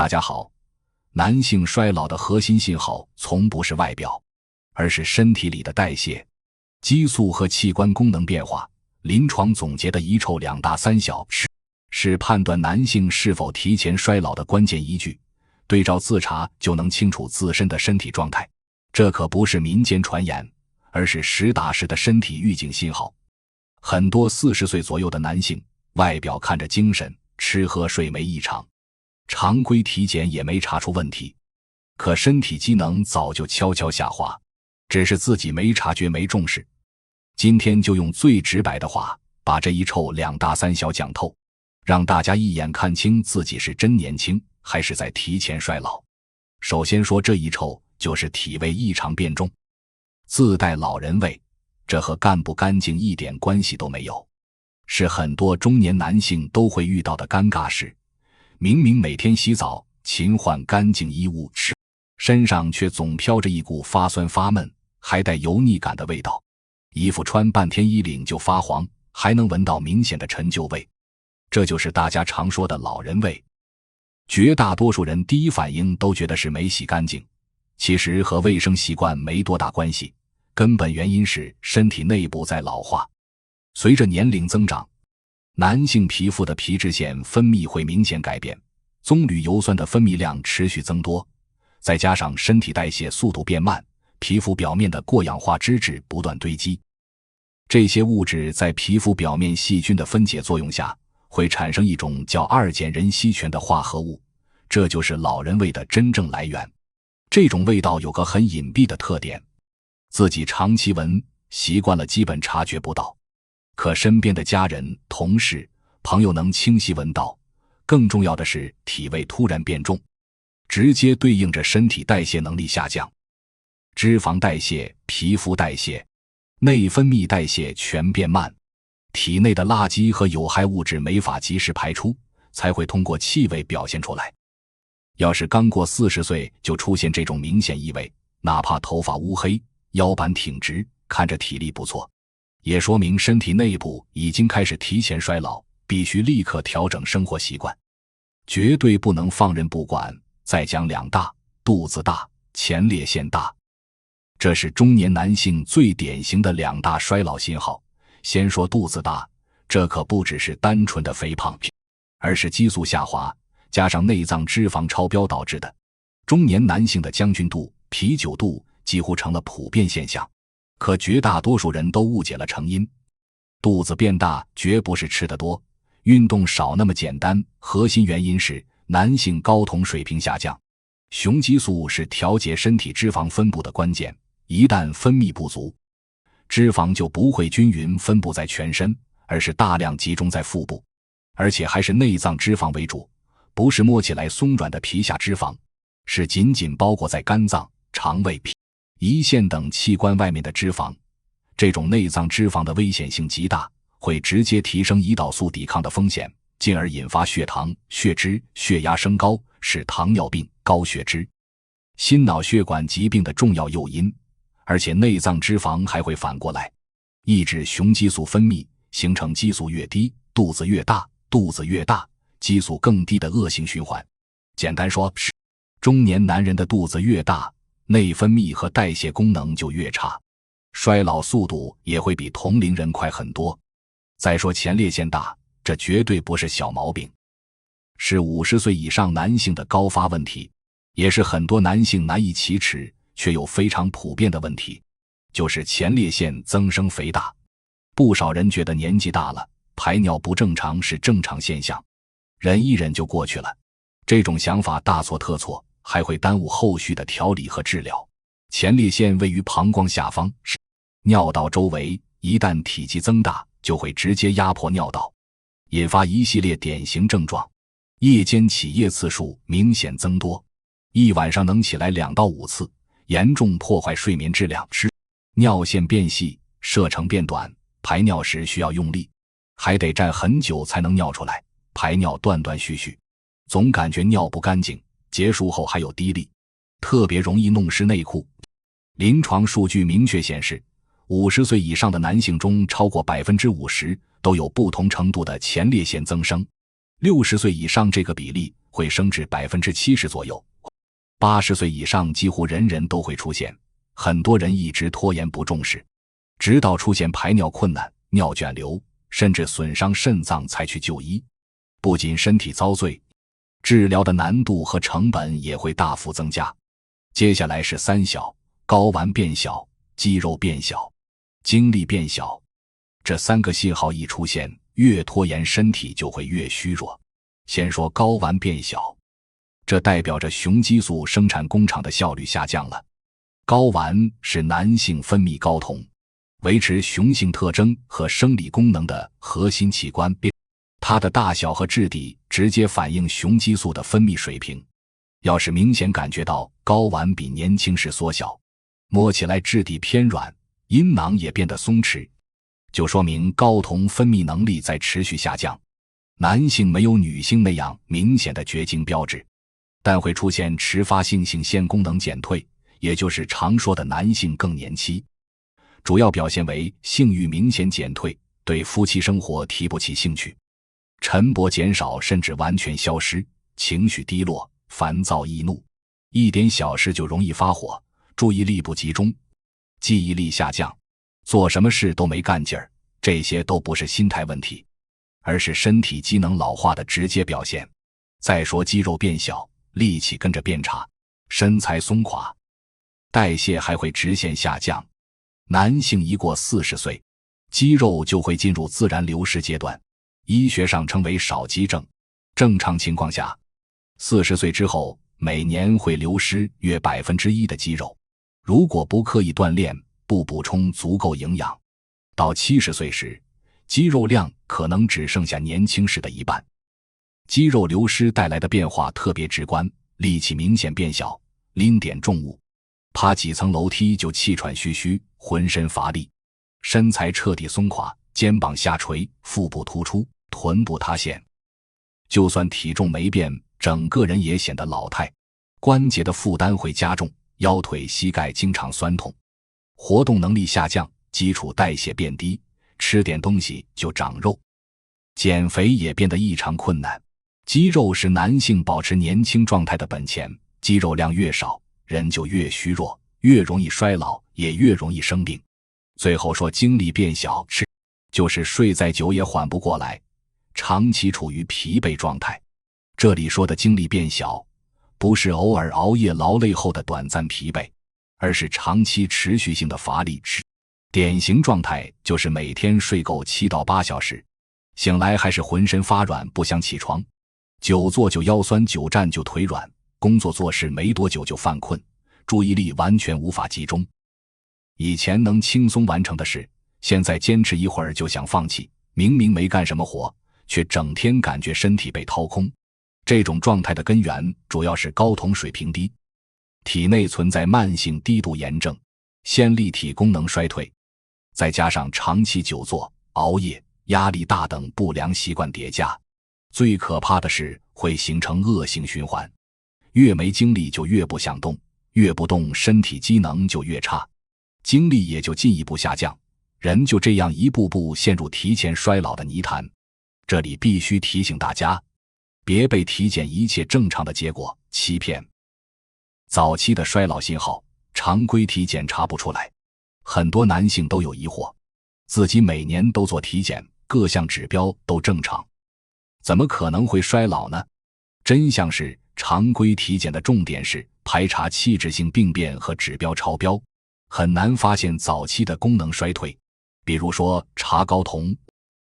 大家好，男性衰老的核心信号从不是外表，而是身体里的代谢、激素和器官功能变化。临床总结的一臭两大三小是判断男性是否提前衰老的关键依据，对照自查就能清楚自身的身体状态。这可不是民间传言，而是实打实的身体预警信号。很多40岁左右的男性，外表看着精神，吃喝睡没异常，常规体检也没查出问题，可身体机能早就悄悄下滑，只是自己没察觉没重视。今天就用最直白的话，把这一臭两大三小讲透，让大家一眼看清自己是真年轻还是在提前衰老。首先说这一臭，就是体味异常变重，自带老人味，这和干不干净一点关系都没有，是很多中年男性都会遇到的尴尬事。明明每天洗澡，勤换干净衣物，身上却总飘着一股发酸发闷还带油腻感的味道，衣服穿半天衣领就发黄，还能闻到明显的陈旧味，这就是大家常说的老人味。绝大多数人第一反应都觉得是没洗干净，其实和卫生习惯没多大关系，根本原因是身体内部在老化。随着年龄增长，男性皮肤的皮脂腺分泌会明显改变，棕榈油酸的分泌量持续增多，再加上身体代谢速度变慢，皮肤表面的过氧化脂质不断堆积，这些物质在皮肤表面细菌的分解作用下，会产生一种叫二碱壬烯醛的化合物，这就是老人味的真正来源。这种味道有个很隐蔽的特点，自己长期闻习惯了基本察觉不到，可身边的家人、同事、朋友能清晰闻到。更重要的是体味突然变重，直接对应着身体代谢能力下降，脂肪代谢、皮肤代谢、内分泌代谢全变慢，体内的垃圾和有害物质没法及时排出，才会通过气味表现出来。要是刚过40岁就出现这种明显异味，哪怕头发乌黑，腰板挺直，看着体力不错，也说明身体内部已经开始提前衰老，必须立刻调整生活习惯，绝对不能放任不管。再讲两大，肚子大，前列腺大，这是中年男性最典型的两大衰老信号。先说肚子大，这可不只是单纯的肥胖，而是激素下滑加上内脏脂肪超标导致的。中年男性的将军肚、啤酒肚几乎成了普遍现象，可绝大多数人都误解了成因。肚子变大绝不是吃得多、运动少那么简单，核心原因是男性睾酮水平下降。雄激素是调节身体脂肪分布的关键，一旦分泌不足，脂肪就不会均匀分布在全身，而是大量集中在腹部，而且还是内脏脂肪为主，不是摸起来松软的皮下脂肪，是紧紧包裹在肝脏、肠胃、胰腺等器官外面的脂肪。这种内脏脂肪的危险性极大，会直接提升胰岛素抵抗的风险，进而引发血糖、血脂、血压升高，是糖尿病、高血脂、心脑血管疾病的重要诱因。而且内脏脂肪还会反过来抑制雄激素分泌，形成激素越低肚子越大，肚子越大激素更低的恶性循环。简单说，中年男人的肚子越大，内分泌和代谢功能就越差，衰老速度也会比同龄人快很多。再说前列腺大，这绝对不是小毛病，是50岁以上男性的高发问题，也是很多男性难以启齿却又非常普遍的问题，就是前列腺增生肥大。不少人觉得年纪大了，排尿不正常是正常现象，忍一忍就过去了。这种想法大错特错，还会耽误后续的调理和治疗。前列腺位于膀胱下方，尿道周围，一旦体积增大，就会直接压迫尿道，引发一系列典型症状。夜间起夜次数明显增多，一晚上能起来2到5次，严重破坏睡眠质量。尿线变细，射程变短，排尿时需要用力，还得站很久才能尿出来，排尿断断续续，总感觉尿不干净，结束后还有滴沥，特别容易弄湿内裤。临床数据明确显示，50岁以上的男性中超过 50% 都有不同程度的前列腺增生，60岁以上这个比例会升至 70% 左右。80岁以上几乎人人都会出现，很多人一直拖延不重视，直到出现排尿困难、尿卷流，甚至损伤肾脏才去就医。不仅身体遭罪，治疗的难度和成本也会大幅增加。接下来是3小：睾丸变小、肌肉变小、精力变小。这3个信号一出现，越拖延身体就会越虚弱。先说睾丸变小，这代表着雄激素生产工厂的效率下降了。睾丸是男性分泌睾酮，维持雄性特征和生理功能的核心器官，它的大小和质地直接反映雄激素的分泌水平。要是明显感觉到睾丸比年轻时缩小，摸起来质地偏软，阴囊也变得松弛，就说明睾酮分泌能力在持续下降。男性没有女性那样明显的绝经标志，但会出现迟发性性腺功能减退，也就是常说的男性更年期。主要表现为性欲明显减退，对夫妻生活提不起兴趣，晨勃减少甚至完全消失，情绪低落、烦躁易怒，一点小事就容易发火，注意力不集中，记忆力下降，做什么事都没干劲儿。这些都不是心态问题，而是身体机能老化的直接表现。再说肌肉变小，力气跟着变差，身材松垮，代谢还会直线下降。男性一过40岁，肌肉就会进入自然流失阶段，医学上称为少肌症。正常情况下，40岁之后每年会流失约 1% 的肌肉，如果不刻意锻炼，不补充足够营养，到70岁时，肌肉量可能只剩下年轻时的一半。肌肉流失带来的变化特别直观，力气明显变小，拎点重物，爬几层楼梯就气喘吁吁，浑身乏力，身材彻底松垮，肩膀下垂，腹部突出，臀部塌陷。就算体重没变，整个人也显得老态，关节的负担会加重，腰腿膝盖经常酸痛，活动能力下降，基础代谢变低，吃点东西就长肉，减肥也变得异常困难。肌肉是男性保持年轻状态的本钱，肌肉量越少，人就越虚弱，越容易衰老，也越容易生病。最后说精力变小，就是睡再久也缓不过来，长期处于疲惫状态。这里说的精力变小，不是偶尔熬夜劳累后的短暂疲惫，而是长期持续性的乏力。典型状态就是每天睡够7到8小时，醒来还是浑身发软，不想起床，久坐就腰酸，久站就腿软，工作做事没多久就犯困，注意力完全无法集中。以前能轻松完成的事，现在坚持一会儿就想放弃，明明没干什么活，却整天感觉身体被掏空。这种状态的根源主要是睾酮水平低，体内存在慢性低度炎症、线粒体功能衰退，再加上长期久坐、熬夜、压力大等不良习惯叠加，最可怕的是会形成恶性循环，越没精力就越不想动，越不动身体机能就越差，精力也就进一步下降，人就这样一步步陷入提前衰老的泥潭。这里必须提醒大家，别被体检一切正常的结果欺骗。早期的衰老信号，常规体检查不出来，很多男性都有疑惑，自己每年都做体检，各项指标都正常，怎么可能会衰老呢？真相是，常规体检的重点是排查器质性病变和指标超标，很难发现早期的功能衰退。比如说查睾酮，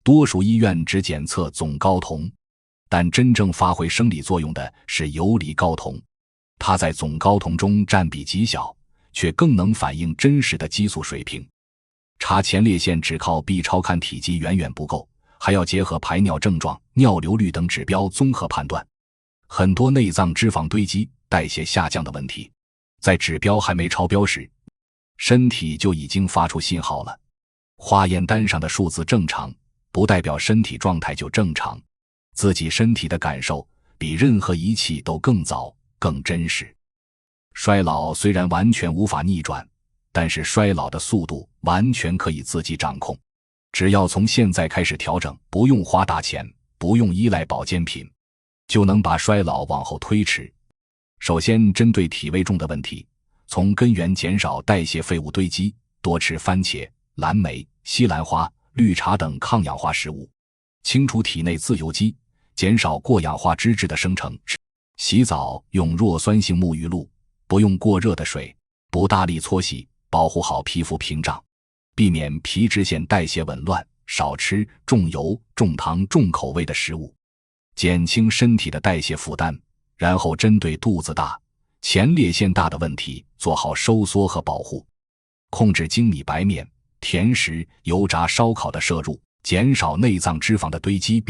多数医院只检测总睾酮，但真正发挥生理作用的是游离睾酮，它在总睾酮中占比极小，却更能反映真实的激素水平。查前列腺只靠 B 超看体积远远不够，还要结合排尿症状、尿流率等指标综合判断。很多内脏脂肪堆积、代谢下降的问题，在指标还没超标时，身体就已经发出信号了。化验单上的数字正常，不代表身体状态就正常，自己身体的感受比任何仪器都更早、更真实。衰老虽然完全无法逆转，但是衰老的速度完全可以自己掌控。只要从现在开始调整，不用花大钱，不用依赖保健品，就能把衰老往后推迟。首先，针对体味重的问题，从根源减少代谢废物堆积，多吃番茄、蓝莓、西兰花、绿茶等抗氧化食物，清除体内自由基，减少过氧化脂质的生成。洗澡用弱酸性沐浴露，不用过热的水，不大力搓洗，保护好皮肤屏障，避免皮脂腺代谢紊乱，少吃重油、重糖、重口味的食物，减轻身体的代谢负担。然后针对肚子大、前列腺大的问题做好收缩和保护，控制精米白面、甜食、油炸烧烤的摄入，减少内脏脂肪的堆积。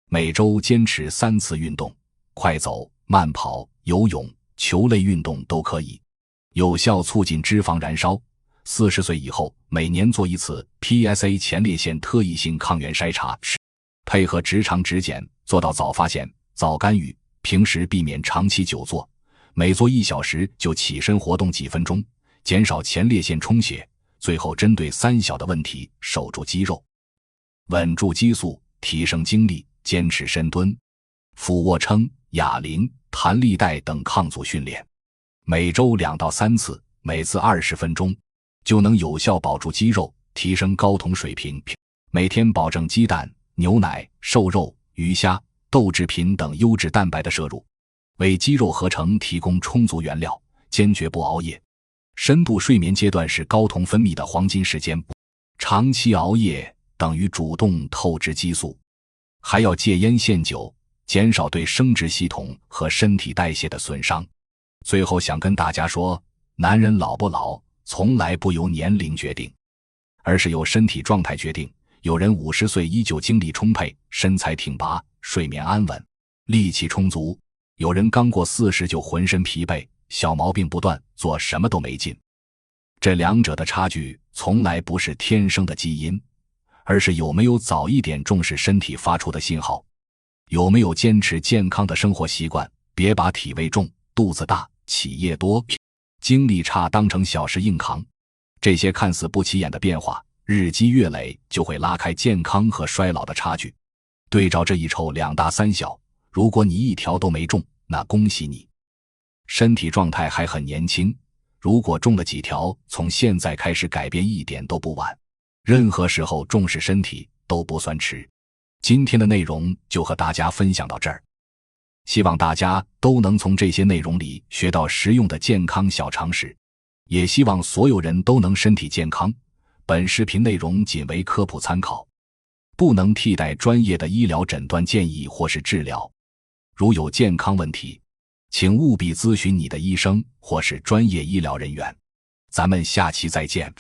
每周坚持3次运动，快走、慢跑、游泳、球类运动都可以，有效促进脂肪燃烧。40岁以后每年做1次 PSA 前列腺特异性抗原筛查，配合直肠指检，做到早发现、早干预。平时避免长期久坐，每坐1小时就起身活动几分钟，减少前列腺充血。最后针对3小的问题，守住肌肉，稳住激素，提升精力，坚持深蹲、俯卧撑、哑铃、弹力带等抗阻训练，每周2到3次，每次20分钟，就能有效保住肌肉，提升睾酮水平。每天保证鸡蛋、牛奶、瘦肉、鱼虾、豆制品等优质蛋白的摄入，为肌肉合成提供充足原料，坚决不熬夜。深度睡眠阶段是睾酮分泌的黄金时间，长期熬夜等于主动透支激素。还要戒烟限酒，减少对生殖系统和身体代谢的损伤。最后想跟大家说，男人老不老从来不由年龄决定，而是由身体状态决定。有人50岁依旧精力充沛，身材挺拔，睡眠安稳，力气充足；有人刚过40就浑身疲惫，小毛病不断，做什么都没劲。这两者的差距从来不是天生的基因，而是有没有早一点重视身体发出的信号，有没有坚持健康的生活习惯，别把体味重、肚子大、起夜多、精力差当成小事硬扛。这些看似不起眼的变化，日积月累就会拉开健康和衰老的差距。对照这一抽2大3小，如果你一条都没中，那恭喜你，身体状态还很年轻。如果中了几条，从现在开始改变一点都不晚。任何时候重视身体都不算迟。今天的内容就和大家分享到这儿，希望大家都能从这些内容里学到实用的健康小常识，也希望所有人都能身体健康。本视频内容仅为科普参考，不能替代专业的医疗诊断建议或是治疗。如有健康问题，请务必咨询你的医生或是专业医疗人员。咱们下期再见。